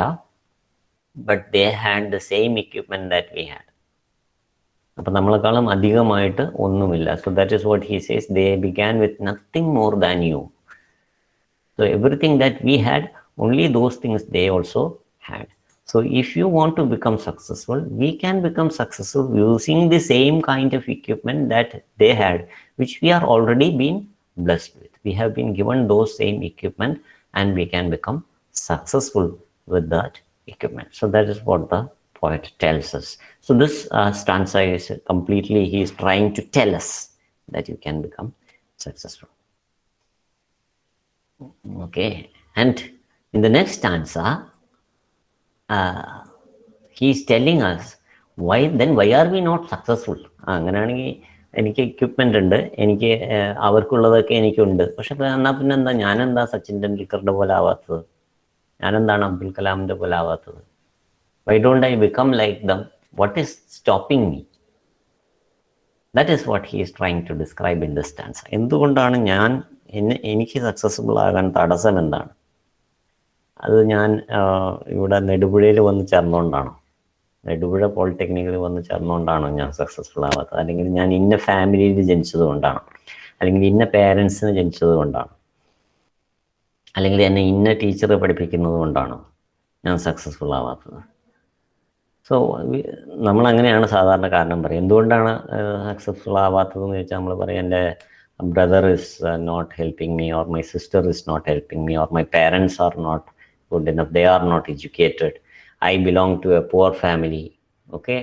But they had the same equipment that we had. അപ്പം നമ്മളെക്കാളും അധികമായിട്ട് ഒന്നുമില്ല. So that is what he says, they began with nothing more than you. So everything that we had, only those things they also had. So if you want to become successful, we can become successful using the same kind of equipment that they had, which we are already been blessed with. We have been given those same equipment and we can become successful with that equipment. So that is what the poet tells us. So this stanza is completely, he is trying to tell us that you can become successful. Okay, and in the next stanza, he is telling us why are we not successful. അങ്ങനെയാണെങ്കിൽ എനിക്ക് equipment ഉണ്ട്, എനിക്ക് അവർക്കുള്ളതൊക്കെ എനിക്കുണ്ട്, പക്ഷെ എന്നാൽ പിന്നെ എന്താ ഞാനെന്താ സച്ചിൻ ടെണ്ടുൽക്കറുടെ പോലെ ആവാത്തത്, ഞാനെന്താണ് അബ്ദുൽ കലാമിന്റെ പോലെ ആവാത്തത്? Why don't I become like them? What is stopping me? That is what he is trying to describe in this stanza. എന്തുകൊണ്ടാണ് എനിക്ക് സക്സസ്ഫുൾ ആകാൻ തടസ്സം എന്താണ്? അത് ഞാൻ ഇവിടെ നെടുപുഴയിൽ വന്ന് ചേർന്നുകൊണ്ടാണോ? നെടുപുഴ പോളിടെക്നിക്കിൽ വന്ന് ചേർന്നുകൊണ്ടാണോ ഞാൻ സക്സസ്ഫുൾ ആവാത്തത്? അല്ലെങ്കിൽ ഞാൻ ഇന്ന ഫാമിലിയിൽ ജനിച്ചത് കൊണ്ടാണോ? അല്ലെങ്കിൽ ഇന്ന പേരൻസിന് ജനിച്ചത് കൊണ്ടാണോ? അല്ലെങ്കിൽ എന്നെ ഇന്ന ടീച്ചർ പഠിപ്പിക്കുന്നത് കൊണ്ടാണോ ഞാൻ സക്സസ്ഫുൾ ആവാത്തത്? സോ നമ്മളങ്ങനെയാണ് സാധാരണ കാരണം പറയും. എന്തുകൊണ്ടാണ് സക്സസ്ഫുൾ ആവാത്തതെന്ന് ചോദിച്ചാൽ നമ്മൾ പറയും എൻ്റെ brother is not helping me, or my sister is not helping me, or my parents are not good enough, they are not educated, I belong to a poor family, okay,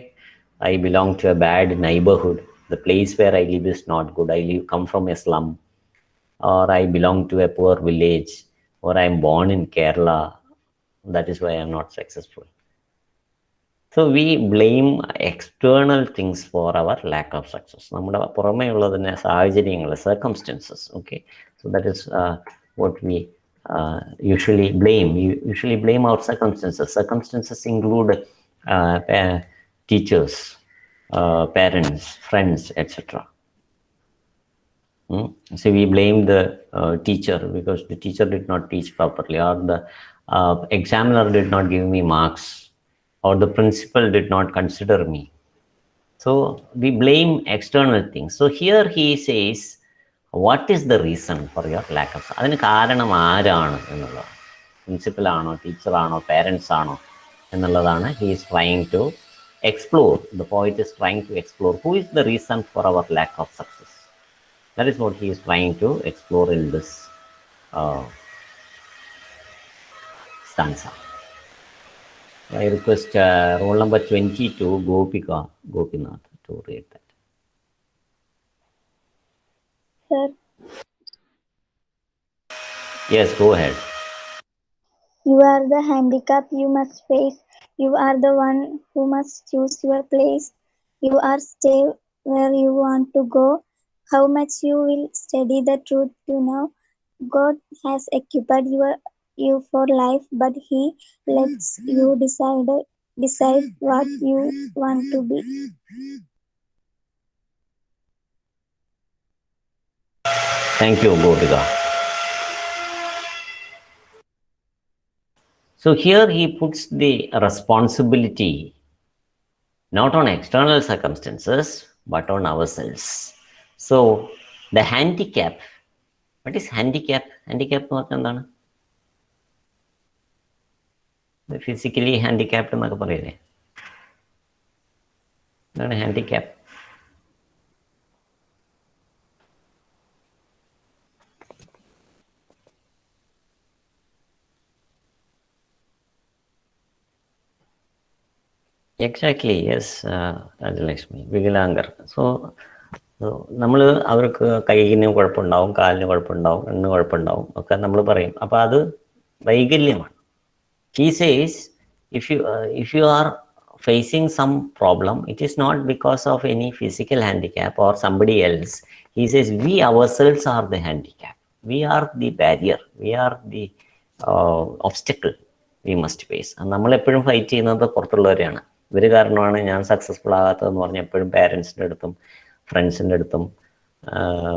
I belong to a bad neighborhood, the place where I live is not good, come from a slum, or I belong to a poor village, or I am born in Kerala, that is why I am not successful. So we blame external things for our lack of success. നമ്മുടെ പുറമേ ഉള്ളതിനെ സാഹചര്യങ്ങൾ, circumstances, okay. So that is what we usually blame. You usually blame our circumstances. Circumstances include teachers, parents, friends, etc. So we blame the teacher because the teacher did not teach properly, or the examiner did not give me marks, or the principal did not consider me. So we blame external things. So here he says, what is the reason for your lack of success? അതിന് കാരണം ആരാണ് എന്നുള്ളത്, principal ആണോ, teacher ആണോ, parents ആണോ എന്നുള്ളതാണ് he is trying to explore. The poet is trying to explore who is the reason for our lack of success. That is what he is trying to explore in this stanza. I request roll number 22, Gopinath, to read that. Sir, Yes, go ahead. you are the handicap you must face. You are the one who must choose your place. You are stay where you want to go. How much you will study the truth to know. God has equipped you for life, but He lets you decide what you want to be. Thank you, Gopika. So here he puts the responsibility not on external circumstances, but on ourselves. So the handicap, what is handicap? Handicap എന്ന് പറഞ്ഞാൽ എന്താണ്? Physically handicapped എന്നൊക്കെ പറയില്ലേ? എന്താണ് handicap? Exactly, yes Rajalakshmi, വികലാംഗർ. സോ നമ്മൾ അവർക്ക് കൈയിന് കുഴപ്പമുണ്ടാവും, കാലിന് കുഴപ്പമുണ്ടാവും, കണ്ണിന് കുഴപ്പമുണ്ടാവും ഒക്കെ നമ്മൾ പറയും. അപ്പോൾ അത് വൈകല്യമാണ്. He says, if you are facing some problem, it is not because of any physical handicap or somebody else. He says we ourselves are the handicap. We are the barrier. We are the obstacle we must face. നമ്മൾ എപ്പോഴും fight ചെയ്യുന്നത് പുറത്തുള്ളവരെയാണ്. ഇവർ കാരണമാണ് ഞാൻ successful ആകാത്തതെന്ന് പറഞ്ഞാൽ എപ്പോഴും പേരൻസിൻ്റെ അടുത്തും ഫ്രണ്ട്സിൻ്റെ അടുത്തും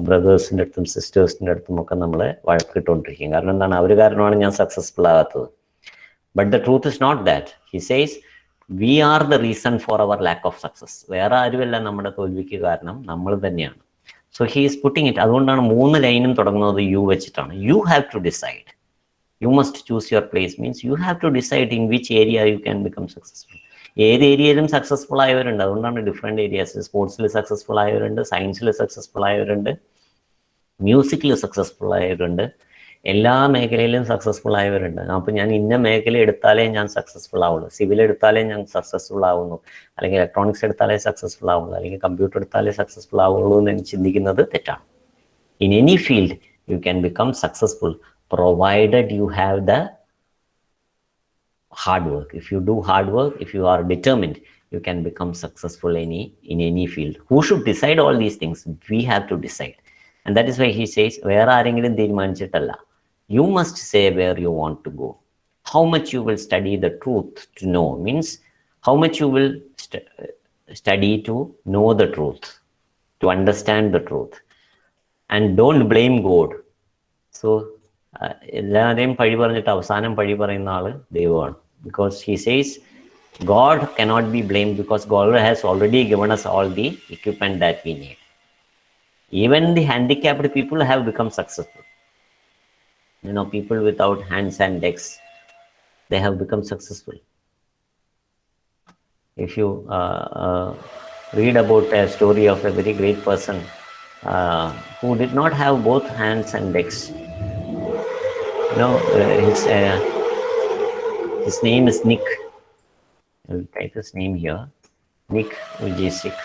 ബ്രദേഴ്സിൻ്റെ അടുത്തും സിസ്റ്റേഴ്സിൻ്റെ അടുത്തും ഒക്കെ നമ്മൾ വഴക്കിട്ടുകൊണ്ടിരിക്കും. കാരണം എന്താണ്? അവർ കാരണമാണ് ഞാൻ successful ആകാത്തത്. But the truth is not that. He says we are the reason for our lack of success. വേറെ ആരുമല്ല നമ്മുടെ തോൽവിക്ക് കാരണം, നമ്മൾ തന്നെയാണ്. So he is putting it, അതുകൊണ്ടാണ് 3 ലൈനും തുടങ്ങുന്നത് യു വെച്ചിട്ടാണ്. You have to decide. You must choose your place means you have to decide in which area you can become successful. ഏത് ഏരിയയിലും സക്സസ്ഫുൾ ആയവരുണ്ട്. അതുകൊണ്ടാണ് ഡിഫറെൻറ്റ് ഏരിയാസ്. സ്പോർട്സിൽ സക്സസ്ഫുൾ ആയവരുണ്ട്, സയൻസിൽ successful ആയവരുണ്ട്, മ്യൂസിക്കിൽ successful ആയവരുണ്ട്, എല്ലാ മേഖലയിലും സക്സസ്ഫുൾ ആയവരുണ്ട്. അപ്പോൾ ഞാൻ ഇന്ന മേഖല എടുത്താലേ ഞാൻ സക്സസ്ഫുൾ ആവുള്ളൂ, സിവിൽ എടുത്താലേ ഞാൻ സക്സസ്ഫുൾ ആവുന്നു, അല്ലെങ്കിൽ ഇലക്ട്രോണിക്സ് എടുത്താലേ സക്സസ്ഫുൾ ആവുള്ളൂ, അല്ലെങ്കിൽ കമ്പ്യൂട്ടർ എടുത്താലേ സക്സസ്ഫുൾ ആവുള്ളൂ എന്ന് ചിന്തിക്കുന്നത് തെറ്റാണ്. In any field, you can become successful provided you have the hard work. If you do hard work, if you are determined, you can become successful in any field. Who should decide all these things? We have to decide. And that is why he says, where ആരെങ്കിലും തീരുമാനിച്ചിട്ടല്ല. You must say where you want to go. How much you will study the truth to know means how much you will study to know the truth, to understand the truth. And don't blame God. So എല്ലാവരെയും പഴി പറഞ്ഞിട്ട് അവസാനം പഴി പറയുന്ന ആള് ദൈവമാണ്. Because he says God cannot be blamed because God has already given us all the equipment that we need. Even the handicapped people have become successful. You know, people without hands and legs, they have become successful. If you read about a story of a very great person who did not have both hands and legs. You know, his name is Nick. I'll type his name here. Nick Vujicic.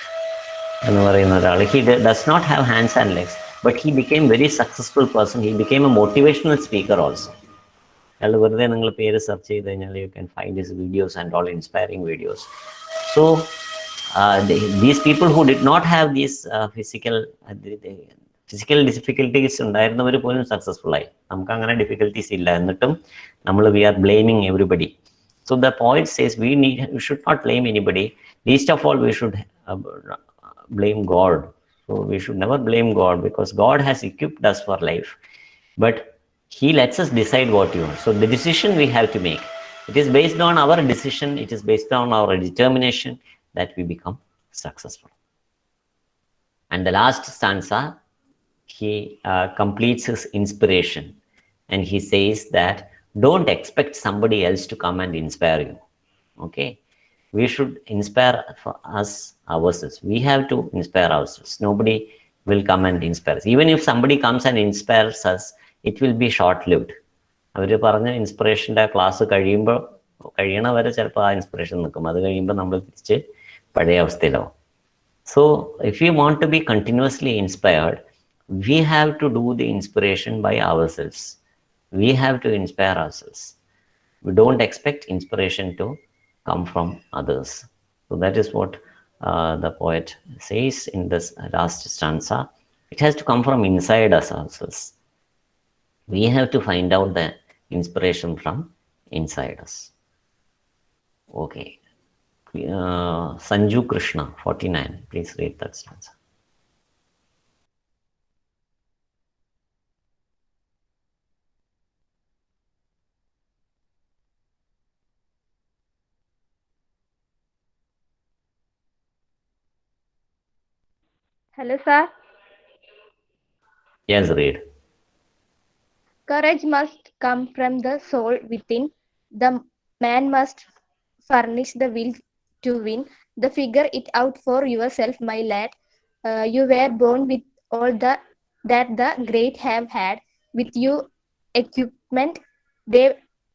He does not have hands and legs, but he became a very successful person. He became a motivational speaker also. You can find his videos and all inspiring videos. So these people who did not have these physical difficulties ഉണ്ടായിരുന്നവർ പോലും successful ആയി. നമുക്ക് അങ്ങനെ difficulties ഇല്ല, എന്നിട്ടും we are blaming everybody. So the poet says we should not blame anybody. Least of all we should blame God. So we should never blame God because God has equipped us for life, but he lets us decide what you want. So the decision we have to make, it is based on our decision, it is based on our determination that we become successful. And the last stanza, he completes his inspiration and he says that don't expect somebody else to come and inspire you. Okay, we should inspire for us ourselves. We have to inspire ourselves. Nobody will come and inspire us. Even if somebody comes and inspires us, it will be short lived. അവർ പറഞ്ഞ ഇൻസ്പിറേഷൻ്റെ class കഴിയണ വരെ ചിലപ്പോൾ ആ inspiration നിൽക്കും. അത് കഴിയുമ്പോൾ നമ്മൾ തിരിച്ച് പഴയ അവസ്ഥയിലാവും. So if we want to be continuously inspired, we have to do the inspiration by ourselves. We have to inspire ourselves. We don't expect inspiration to come from others. So that is what the poet says in this last stanza. It has to come from inside us ourselves. We have to find out the inspiration from inside us. Okay. Sanju Krishna, 49. Please read that stanza. Hello, sir. Yes, read. Courage must come from the soul within. The man must furnish the will to win. Figure it out for yourself, my lad. You were born with all that the great have had. With you equipment, they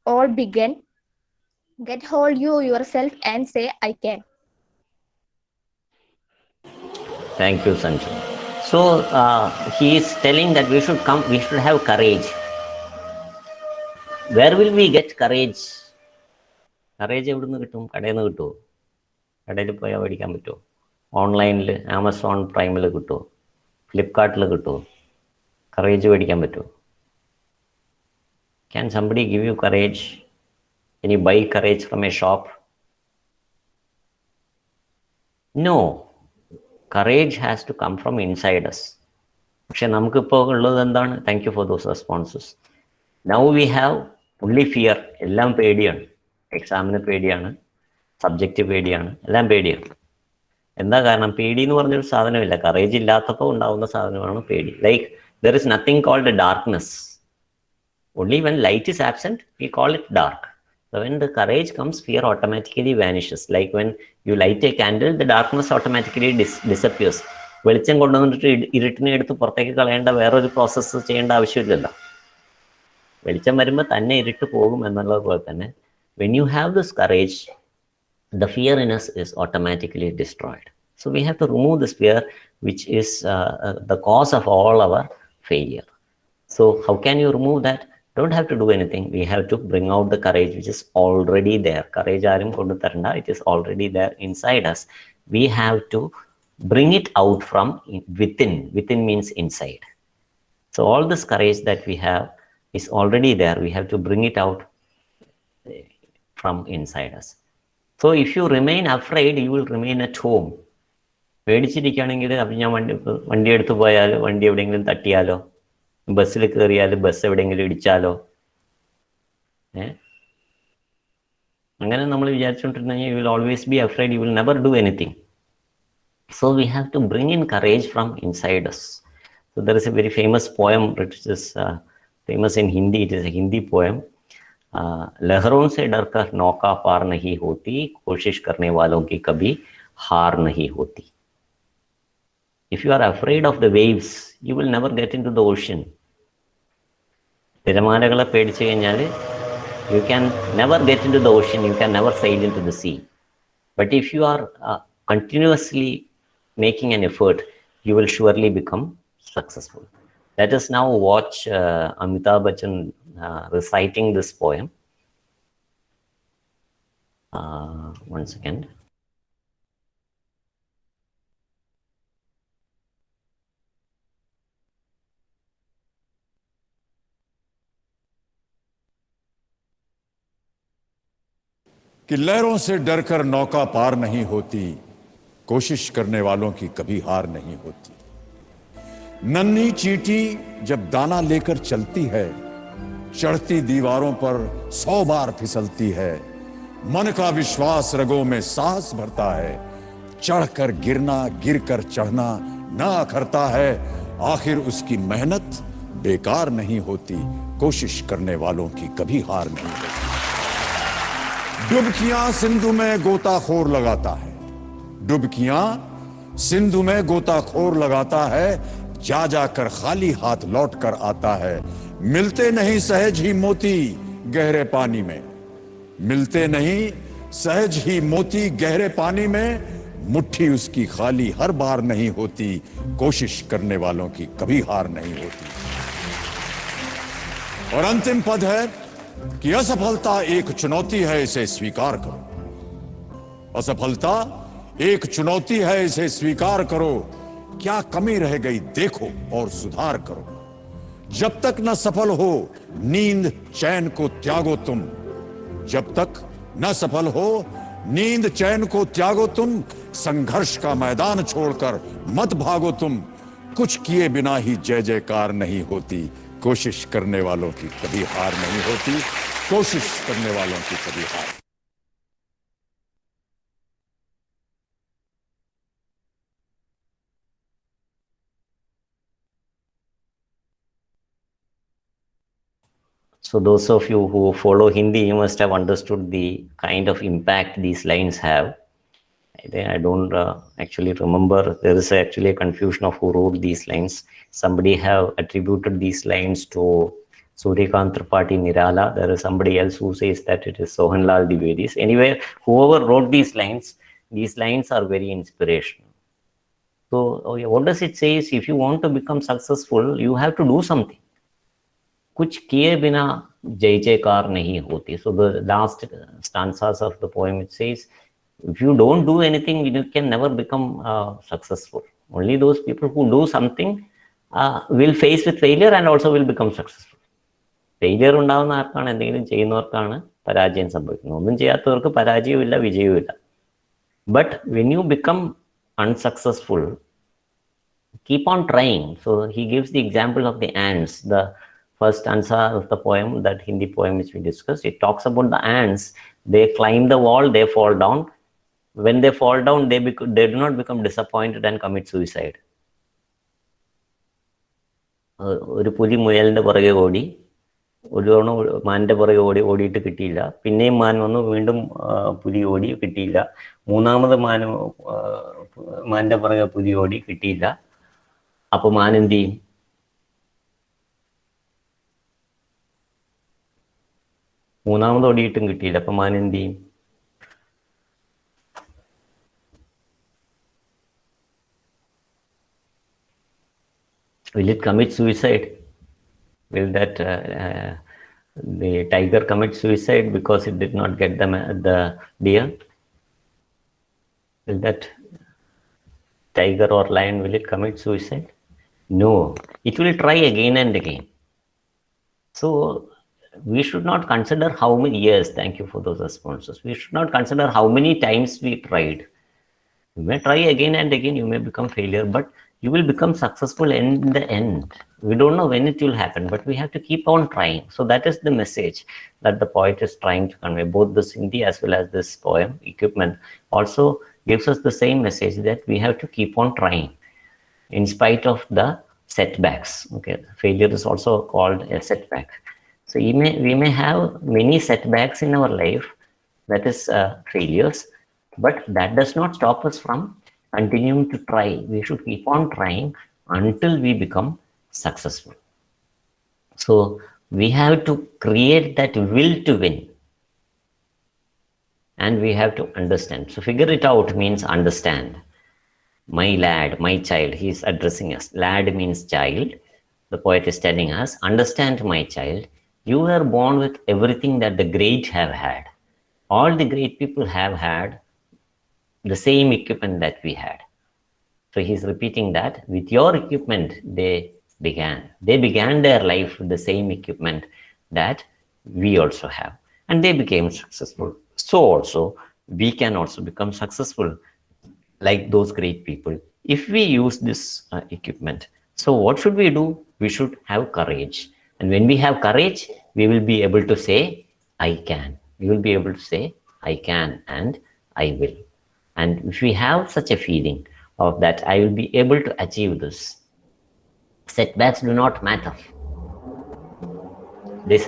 all began. Get hold you yourself and say, I can. Thank you, Sanju. So he is telling that we should have courage. Where will we get courage? Courage എവിടെ നിന്ന് കിട്ടും? കടയിൽ നിന്ന് കിട്ടുമോ? കടയിൽ പോയാൽ മേടിക്കാൻ പറ്റുമോ? ഓൺലൈനിൽ ആമസോൺ പ്രൈമിൽ കിട്ടുമോ? ഫ്ലിപ്കാർട്ടിൽ കിട്ടുമോ? കറേജ് മേടിക്കാൻ പറ്റുമോ? Can somebody give you courage? Can you buy courage from a shop? No. Courage has to come from inside us. പക്ഷെ നമുക്കിപ്പോൾ ഉള്ളത് എന്താണ്? Thank you for those responses. Now we have only fear. എല്ലാം പേടിയാണ്. എക്സാമിന് പേടിയാണ്, സബ്ജക്റ്റ് പേടിയാണ്, എല്ലാം പേടിയാണ്. എന്താ കാരണം? പേടി എന്ന് പറഞ്ഞൊരു സാധനമില്ല. കറേജ് ഇല്ലാത്തപ്പോൾ ഉണ്ടാവുന്ന സാധനമാണ് പേടി. Like there is nothing called darkness. Only when light is absent, we call it dark. So when the courage comes, fear automatically vanishes. Like when you light a candle, the darkness automatically disappears. വെളിച്ചം കൊണ്ടുവന്നിട്ട് ഇരുട്ടിനെ എടുത്ത് പുറത്തേക്ക് കളയേണ്ട വേറൊരു process ചെയ്യേണ്ട ആവശ്യമില്ലല്ലോ. വെളിച്ചം വരുമ്പോൾ തന്നെ ഇരുട്ട് പോകും എന്നുള്ളത് പോലെ തന്നെ, when you have this courage, the fear in us is automatically destroyed. So we have to remove this fear, which is the cause of all our failure. So how can you remove that? Don't have to do anything. We have to bring out the courage which is already there. Courage aarum kondu tharanda, it is already there inside us. We have to bring it out from within. Within means inside. So all this courage that we have is already there. We have to bring it out from inside us. So if you remain afraid, you will remain at home. പേടിച്ചിരിക്കുകയാണെങ്കിൽ അപ്പം ഞാൻ വണ്ടി എടുത്ത് പോയാലോ, വണ്ടി എവിടെയെങ്കിലും തട്ടിയാലോ, ബസ്സിൽ കയറിയാൽ bus എവിടെയെങ്കിലും ഇടിച്ചാലോ, അങ്ങനെ നമ്മൾ വിചാരിച്ചുകൊണ്ടിരുന്നെങ്കിൽ you will always be afraid, you will never do anything. So we have to bring in courage from inside us. So there is a very famous poem which is famous in Hindi. It is a Hindi poem. लहरों से डरकर नौका पार नहीं होती, कोशिश करने वालों की कभी हार नहीं होती. If you are afraid of the waves, you will never get into the ocean. തിരമാലകളെ പേടിച്ചു കഴിഞ്ഞാൽ you can never get into the ocean, you can never sail into the sea. But if you are continuously making an effort, you will surely become successful. Let us now watch Amitabh Bachchan reciting this poem. One second. कि लहरों से डरकर नौका पार नहीं होती, कोशिश करने वालों की कभी हार नहीं होती। नन्ही चींटी जब दाना लेकर चलती है, चढ़ती दीवारों पर 100 बार फिसलती है। मन का विश्वास रगों में साहस भरता है, चढ़कर गिरना गिरकर चढ़ना ना अखरता है। आखिर उसकी मेहनत बेकार नहीं होती, कोशिश करने वालों की कभी हार नहीं होती। डुबकियां सिंधु में गोताखोर लगाता है, डुबकियां सिंधु में गोताखोर लगाता है, जा जाकर खाली हाथ लौट कर आता है। मिलते नहीं सहज ही मोती गहरे पानी में, मिलते नहीं सहज ही मोती गहरे पानी में। मुट्ठी उसकी खाली हर बार नहीं होती, कोशिश करने वालों की कभी हार नहीं होती। और अंतिम पद है कि असफलता एक चुनौती है, इसे स्वीकार करो। असफलता एक चुनौती है, इसे स्वीकार करो। क्या कमी रह गई देखो और सुधार करो। जब तक न सफल हो नींद चैन को त्यागो तुम, जब तक न सफल हो नींद चैन को त्यागो तुम। संघर्ष का मैदान छोड़कर मत भागो तुम, कुछ किए बिना ही जय जयकार नहीं होती। कोशिश करने वालों की कभी हार नहीं होती, कोशिश करने वालों की कभी हार। So those of you who follow Hindi, you must have understood the kind of impact these lines have. I don't actually remember. There is actually a confusion of who wrote these lines. Somebody have attributed these lines to Suryakant Tripathi Nirala. There is somebody else who says that it is Sohanlal Dwivedi. Anyway, whoever wrote these lines are very inspirational. So what does it say is, if you want to become successful, you have to do something. कुछ किए बिना जय जयकार नहीं होती. So the last stanzas of the poem, it says, if you don't do anything, you can never become successful. Only those people who do something will face with failure and also will become successful. Failure ഉണ്ടാവുന്ന ആർക്കാണ്? എന്തെങ്കിലും ചെയ്യുന്നവർക്കാണ് പരാജയം സംഭവിക്കുന്നത്. ഒന്നും ചെയ്യാത്തവർക്ക് പരാജയമില്ല, വിജയവുമില്ല. But when you become unsuccessful, keep on trying. So he gives the example of the ants. The first stanza of the poem, that Hindi poem which we discussed, it talks about the ants. They climb the wall, they fall down. When they fall down, they do not become disappointed and commit suicide. ഒരു പുലി മുയലിന്റെ പുറകെ ഓടി, ഒരു തവണ മാനിന്റെ പുറകെ ഓടിയിട്ട് കിട്ടിയില്ല. പിന്നെയും മാൻ വന്നു, വീണ്ടും പുലി ഓടി, കിട്ടിയില്ല. മൂന്നാമത് മാനിന്റെ പുറകെ പുലി ഓടി, കിട്ടിയില്ല. അപ്പൊ മാൻ എന്ത് ചെയ്യും? മൂന്നാമത് ഓടിയിട്ടും കിട്ടിയില്ല. അപ്പൊ മാൻ എന്ത് ചെയ്യും? Will it commit suicide? Will that the tiger commit suicide because it did not get the deer? Will that tiger or lion, will it commit suicide? No, it will try again and again. So we should not consider how many years. Thank you for those responses. We should not consider how many times we tried. You may try again and again, you may become failure, but you will become successful in the end. We don't know when it will happen, but we have to keep on trying. So that is the message that the poet is trying to convey. Both the Sindhi as well as this poem, Equipment, also gives us the same message, that we have to keep on trying in spite of the setbacks. Okay, failure is also called a setback. So we may have many setbacks in our life, that is failures, but that does not stop us from continuing to try. We should keep on trying until we become successful. So we have to create that will to win, and we have to understand. So figure it out means understand. My lad, my child, he is addressing us. Lad means child. The poet is telling us, understand, my child, you were born with everything that the great have had. All the great people have had the same equipment that we had. So he's repeating that with your equipment they began their life with the same equipment that we also have, and they became successful. So also we can also become successful like those great people if we use this equipment. So what should we do? We should have courage, and when we have courage, we will be able to say I can. We will be able to say I can and I will. And if we have such a feeling of that I will be able to achieve this, setbacks do not matter. These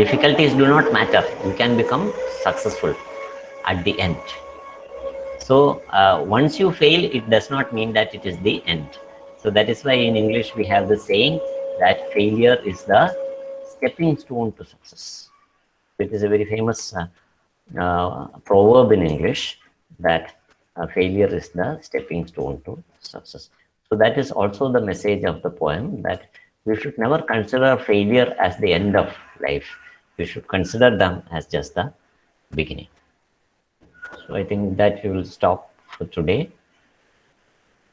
difficulties do not matter. You can become successful at the end. So once you fail, it does not mean that it is the end. So that is why in English we have the saying that failure is the stepping stone to success. It is a very famous proverb in English, that failure is the stepping stone to success. So that is also the message of the poem, that we should never consider failure as the end of life. We should consider them as just the beginning. So I think that we will stop for today.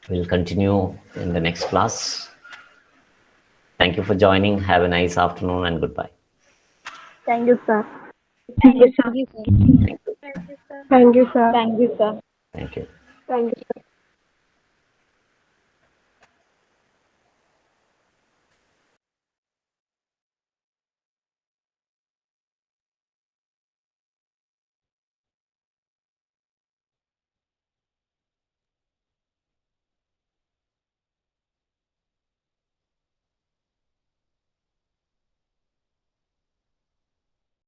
We'll continue in the next class. Thank you for joining. Have a nice afternoon and goodbye. Thank you, sir. Thank you, sir. Thank you. Thank you, sir. Thank you, sir. Thank you. Thank you, sir.